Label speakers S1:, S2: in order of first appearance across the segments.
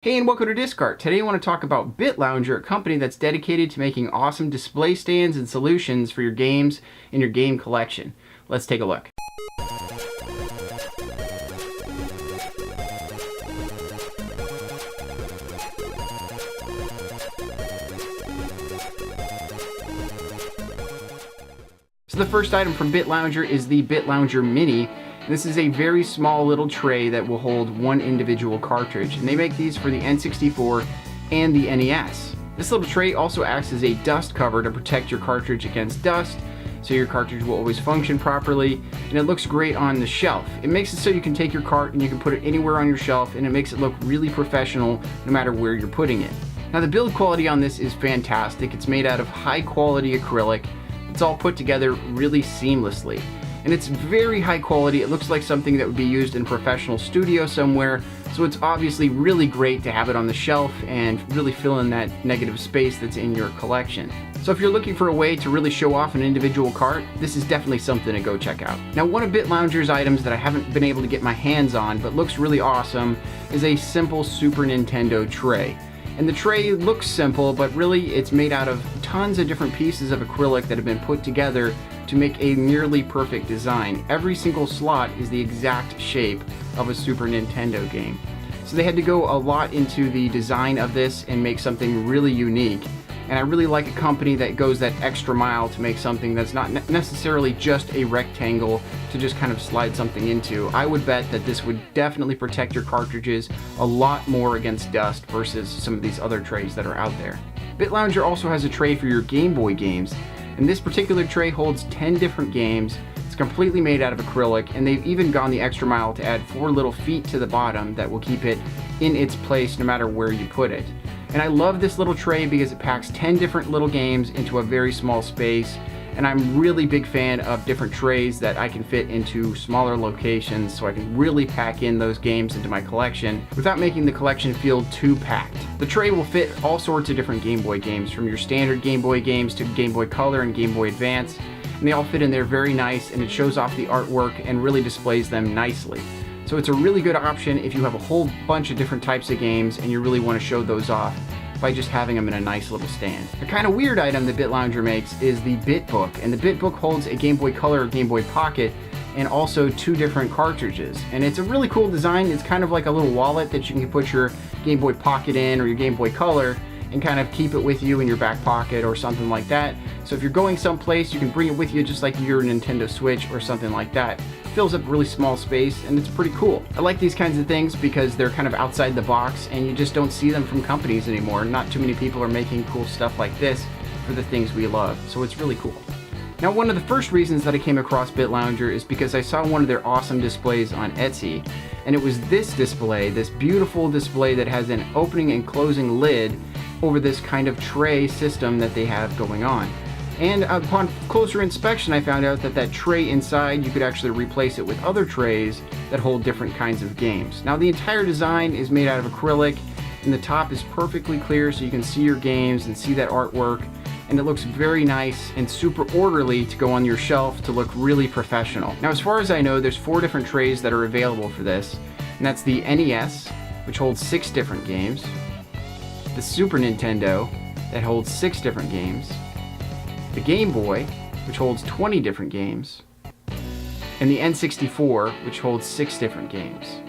S1: Hey and welcome to Discart. Today I want to talk about BitLounger, a company that's dedicated to making awesome display stands and solutions for your games and your game collection. Let's take a look. So the first item from BitLounger is the BitLounger Mini. This is a very small little tray that will hold one individual cartridge, and they make these for the N64 and the NES. This little tray also acts as a dust cover to protect your cartridge against dust, so your cartridge will always function properly, and it looks great on the shelf. It makes it so you can take your cart and you can put it anywhere on your shelf, and it makes it look really professional no matter where you're putting it. Now the build quality on this is fantastic. It's made out of high quality acrylic. It's all put together really seamlessly. And it's very high quality. It looks like something that would be used in a professional studio somewhere, so it's obviously really great to have it on the shelf and really fill in that negative space that's in your collection. So if you're looking for a way to really show off an individual cart, this is definitely something to go check out. Now one of BitLounger's items that I haven't been able to get my hands on but looks really awesome is a simple Super Nintendo tray. And the tray looks simple, but really it's made out of tons of different pieces of acrylic that have been put together to make a nearly perfect design. Every single slot is the exact shape of a Super Nintendo game. So they had to go a lot into the design of this and make something really unique. And I really like a company that goes that extra mile to make something that's not necessarily just a rectangle to just kind of slide something into. I would bet that this would definitely protect your cartridges a lot more against dust versus some of these other trays that are out there. BitLounger also has a tray for your Game Boy games, and this particular tray holds 10 different games. It's completely made out of acrylic, and they've even gone the extra mile to add 4 little feet to the bottom that will keep it in its place no matter where you put it. And I love this little tray because it packs 10 different little games into a very small space, and I'm really big fan of different trays that I can fit into smaller locations so I can really pack in those games into my collection without making the collection feel too packed. The tray will fit all sorts of different Game Boy games, from your standard Game Boy games to Game Boy Color and Game Boy Advance, and they all fit in there very nice, and it shows off the artwork and really displays them nicely. So it's a really good option if you have a whole bunch of different types of games and you really want to show those off by just having them in a nice little stand. A kind of weird item that BitLounger makes is the BitBook, and the BitBook holds a Game Boy Color or Game Boy Pocket and also 2 different cartridges. And it's a really cool design. It's kind of like a little wallet that you can put your Game Boy Pocket in or your Game Boy Color and kind of keep it with you in your back pocket or something like that. So if you're going someplace, you can bring it with you just like your Nintendo Switch or something like that. It fills up really small space, and it's pretty cool. I like these kinds of things because they're kind of outside the box and you just don't see them from companies anymore. Not too many people are making cool stuff like this for the things we love, so it's really cool. Now one of the first reasons that I came across BitLounger is because I saw one of their awesome displays on Etsy, and it was this display, this beautiful display that has an opening and closing lid over this kind of tray system that they have going on. And upon closer inspection, I found out that that tray inside, you could actually replace it with other trays that hold different kinds of games. Now the entire design is made out of acrylic, and the top is perfectly clear so you can see your games and see that artwork, and it looks very nice and super orderly to go on your shelf to look really professional. Now as far as I know, there's 4 different trays that are available for this, and that's the NES, which holds 6 different games, the Super Nintendo, that holds 6 different games, the Game Boy, which holds 20 different games, and the N64, which holds 6 different games.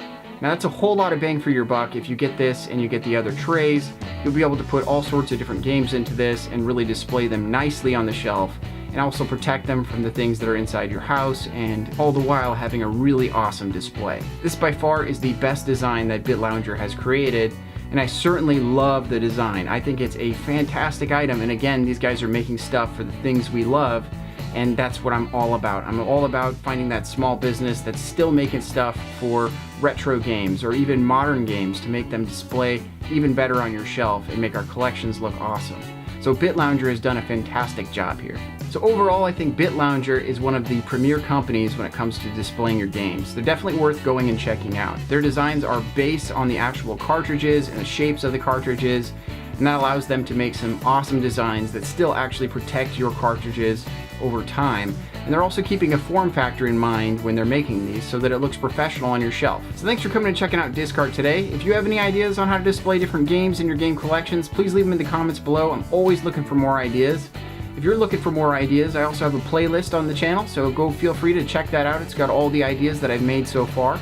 S1: Now that's a whole lot of bang for your buck. If you get this and you get the other trays, you'll be able to put all sorts of different games into this and really display them nicely on the shelf, and also protect them from the things that are inside your house, and all the while having a really awesome display. This by far is the best design that BitLounger has created, and I certainly love the design. I think it's a fantastic item, and again, these guys are making stuff for the things we love, and that's what I'm all about. I'm all about finding that small business that's still making stuff for retro games or even modern games to make them display even better on your shelf and make our collections look awesome. So BitLounger has done a fantastic job here. So overall, I think BitLounger is one of the premier companies when it comes to displaying your games. They're definitely worth going and checking out. Their designs are based on the actual cartridges and the shapes of the cartridges, and that allows them to make some awesome designs that still actually protect your cartridges over time. And they're also keeping a form factor in mind when they're making these so that it looks professional on your shelf. So thanks for coming and checking out Discart today. If you have any ideas on how to display different games in your game collections, please leave them in the comments below. I'm always looking for more ideas. If you're looking for more ideas, I also have a playlist on the channel, so go feel free to check that out. It's got all the ideas that I've made so far.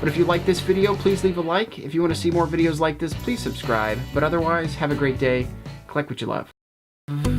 S1: But if you like this video, please leave a like. If you want to see more videos like this, please subscribe. But otherwise, have a great day. Collect what you love.